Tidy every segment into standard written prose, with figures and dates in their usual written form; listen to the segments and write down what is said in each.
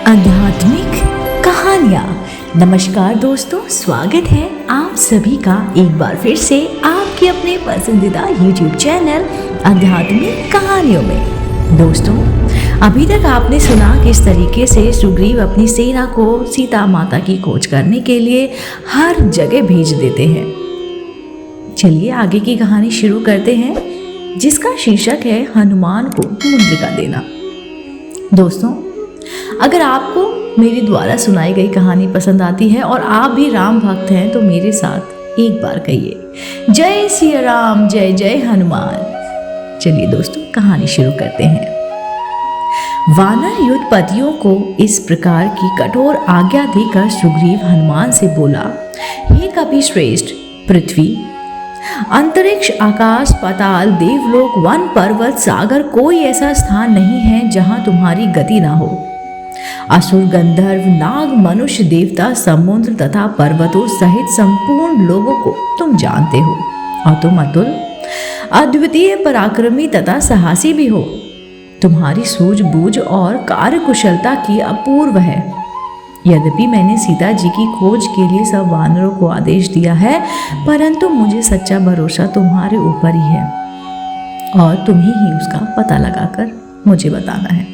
आध्यात्मिक कहानियाँ। नमस्कार दोस्तों, स्वागत है आप सभी का एक बार फिर से आपके अपने पसंदीदा YouTube चैनल आध्यात्मिक कहानियों में। दोस्तों, अभी तक आपने सुना किस तरीके से सुग्रीव अपनी सेना को सीता माता की खोज करने के लिए हर जगह भेज देते हैं। चलिए आगे की कहानी शुरू करते हैं, जिसका शीर्षक है हनुमान को मुद्रिका देना। दोस्तों, अगर आपको मेरे द्वारा सुनाई गई कहानी पसंद आती है और आप भी राम भक्त हैं तो मेरे साथ एक बार कहिए जय सिया राम, जय जय हनुमान। चलिए दोस्तों, कहानी शुरू करते हैं। वानर युद्धपतियों को इस प्रकार की कठोर आज्ञा देकर सुग्रीव हनुमान से बोला, हे कपिश्रेष्ठ, पृथ्वी, अंतरिक्ष, आकाश, पाताल, देवलोक, वन, पर्वत, सागर, कोई ऐसा स्थान नहीं है जहां तुम्हारी गति ना हो। असुर, गंधर्व, नाग, मनुष्य, देवता, समुद्र तथा पर्वतों सहित संपूर्ण लोगों को तुम जानते हो और तुम अतुल, अद्वितीय, पराक्रमी तथा साहसी भी हो। तुम्हारी सूझबूझ और कार्यकुशलता की अपूर्व है। यद्यपि मैंने सीता जी की खोज के लिए सब वानरों को आदेश दिया है, परंतु मुझे सच्चा भरोसा तुम्हारे ऊपर ही है और तुम्हें ही उसका पता लगाकर मुझे बताना है।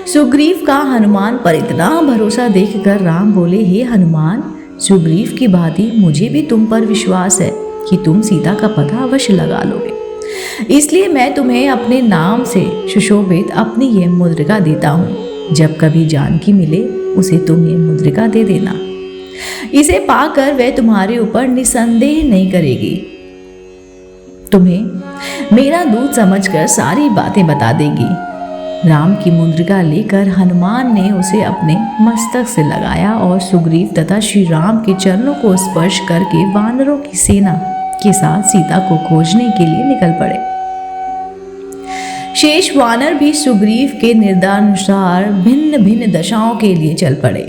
सुग्रीव का हनुमान पर इतना भरोसा देखकर राम बोले, हे हनुमान, सुग्रीव की भांति मुझे भी तुम पर विश्वास है कि तुम सीता का पता अवश्य लगा लोगे। इसलिए मैं तुम्हें अपने नाम से सुशोभित अपनी यह मुद्रिका देता हूँ। जब कभी जानकी मिले उसे तुम ये मुद्रिका दे देना। इसे पाकर वह तुम्हारे ऊपर निसंदेह नहीं करेगी, तुम्हें मेरा दूत समझकर सारी बातें बता देगी। राम की मुद्रिका लेकर हनुमान ने उसे अपने मस्तक से लगाया और सुग्रीव तथा श्री राम के चरणों को स्पर्श करके वानरों की सेना के साथ सीता को खोजने के लिए निकल पड़े। शेष वानर भी सुग्रीव के निर्देशानुसार भिन्न भिन्न दशाओं के लिए चल पड़े।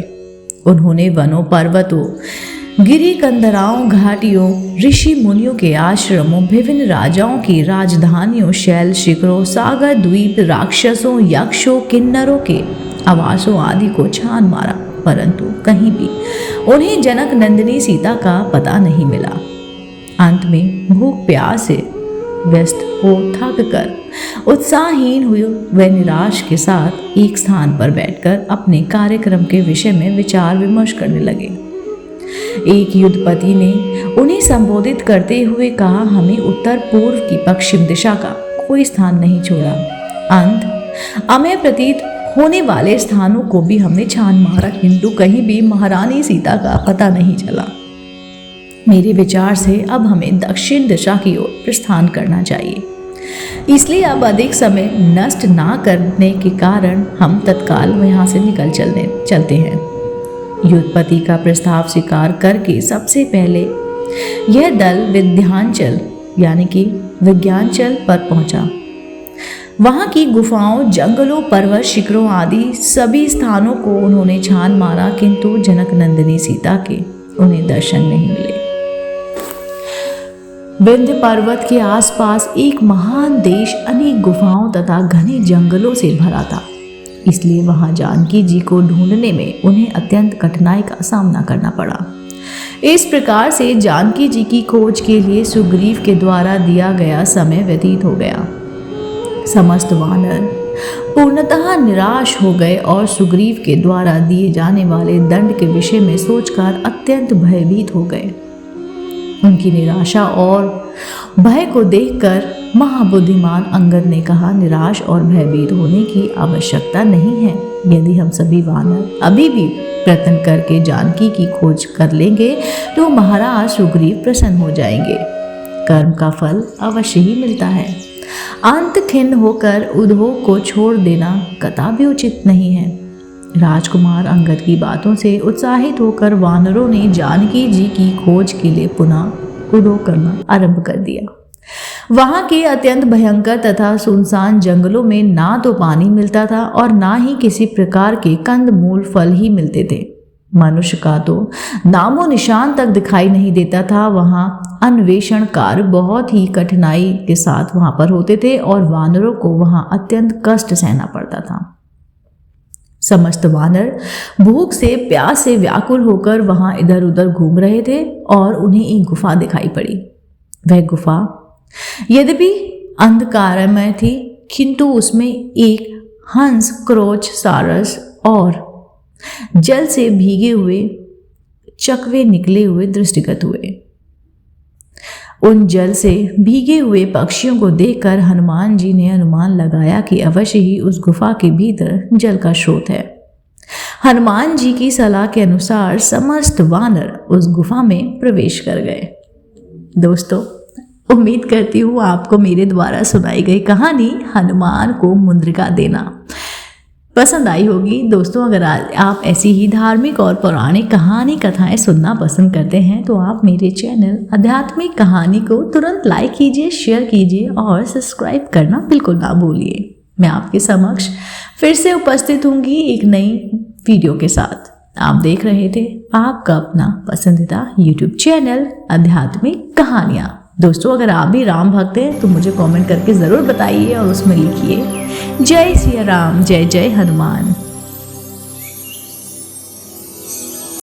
उन्होंने वनों, पर्वतों, गिरी कंदराओं, घाटियों, ऋषि मुनियों के आश्रमों, विभिन्न राजाओं की राजधानियों, शैल शिखरों, सागर द्वीप, राक्षसों, यक्षों, किन्नरों के आवासों आदि को छान मारा, परंतु कहीं भी उन्हें जनक नंदिनी सीता का पता नहीं मिला। अंत में भूख प्यास से व्यस्त हो थक कर उत्साहहीन हुए वे निराश के साथ एक स्थान पर बैठकर अपने कार्यक्रम के विषय में विचार विमर्श करने लगे। एक युद्धपति ने उन्हें संबोधित करते हुए कहा, हमें उत्तर पूर्व की पश्चिम दिशा का कोई स्थान नहीं छोड़ा। अंत अमेय प्रतीत होने वाले स्थानों को भी हमने छान मारा, किंतु कहीं भी महारानी सीता का पता नहीं चला। मेरे विचार से अब हमें दक्षिण दिशा की ओर प्रस्थान करना चाहिए। इसलिए अब अधिक समय नष्ट ना करने के कारण हम तत्काल यहाँ से निकल चलते हैं। युद्धपति का प्रस्ताव स्वीकार करके सबसे पहले यह दल विंध्याचल यानी कि विंध्याचल पर पहुंचा। वहां की गुफाओं, जंगलों, पर्वत, शिखरों आदि सभी स्थानों को उन्होंने छान मारा, किंतु जनक नंदिनी सीता के उन्हें दर्शन नहीं मिले। विंध्य पर्वत के आसपास एक महान देश अनेक गुफाओं तथा घने जंगलों से भरा था, इसलिए वहां जानकी जी को ढूंढने में उन्हें अत्यंत कठिनाई का सामना करना पड़ा। इस प्रकार से जानकी जी की खोज के लिए सुग्रीव के द्वारा दिया गया समय व्यतीत हो गया। समस्त वानर पूर्णतः निराश हो गए और सुग्रीव के द्वारा दिए जाने वाले दंड के विषय में सोचकर अत्यंत भयभीत हो गए। उनकी निराशा और भय को देखकर महाबुद्धिमान अंगद ने कहा, निराश और भयभीत होने की आवश्यकता नहीं है। यदि हम सभी वानर अभी भी प्रयत्न करके जानकी की खोज कर लेंगे तो महाराज सुग्रीव प्रसन्न हो जाएंगे। कर्म का फल अवश्य ही मिलता है। अंत खिन्न होकर उद्योग को छोड़ देना कदापि उचित नहीं है। राजकुमार अंगद की बातों से उत्साहित होकर वानरों ने जानकी जी की खोज के लिए पुनः उद्योग करना आरंभ कर दिया। वहां के अत्यंत भयंकर तथा सुनसान जंगलों में ना तो पानी मिलता था और ना ही किसी प्रकार के कंद मूल फल ही मिलते थे। मनुष्य का तो नामो निशान तक दिखाई नहीं देता था। वहां अन्वेषण कार्य बहुत ही कठिनाई के साथ वहां पर होते थे और वानरों को वहां अत्यंत कष्ट सहना पड़ता था। समस्त वानर भूख से प्यास से व्याकुल होकर वहां इधर उधर घूम रहे थे और उन्हें एक गुफा दिखाई पड़ी। वह गुफा यद्यपि अंधकारमय थी, किंतु उसमें एक हंस, क्रोच, सारस और जल से भीगे हुए चकवे निकले हुए दृष्टिगत हुए। उन जल से भीगे हुए पक्षियों को देखकर हनुमान जी ने अनुमान लगाया कि अवश्य ही उस गुफा के भीतर जल का स्रोत है। हनुमान जी की सलाह के अनुसार समस्त वानर उस गुफा में प्रवेश कर गए। दोस्तों, उम्मीद करती हूँ आपको मेरे द्वारा सुनाई गई कहानी हनुमान को मुद्रिका देना पसंद आई होगी। दोस्तों, अगर आप ऐसी ही धार्मिक और पौराणिक कहानी कथाएं सुनना पसंद करते हैं तो आप मेरे चैनल आध्यात्मिक कहानी को तुरंत लाइक कीजिए, शेयर कीजिए और सब्सक्राइब करना बिल्कुल ना भूलिए। मैं आपके समक्ष फिर से उपस्थित होंगी एक नई वीडियो के साथ। आप देख रहे थे आपका अपना पसंदीदा YouTube चैनल आध्यात्मिक कहानियाँ। दोस्तों, अगर आप भी राम भक्त हैं तो मुझे कमेंट करके ज़रूर बताइए और उसमें लिखिए जय सिया राम, जय जय हनुमान।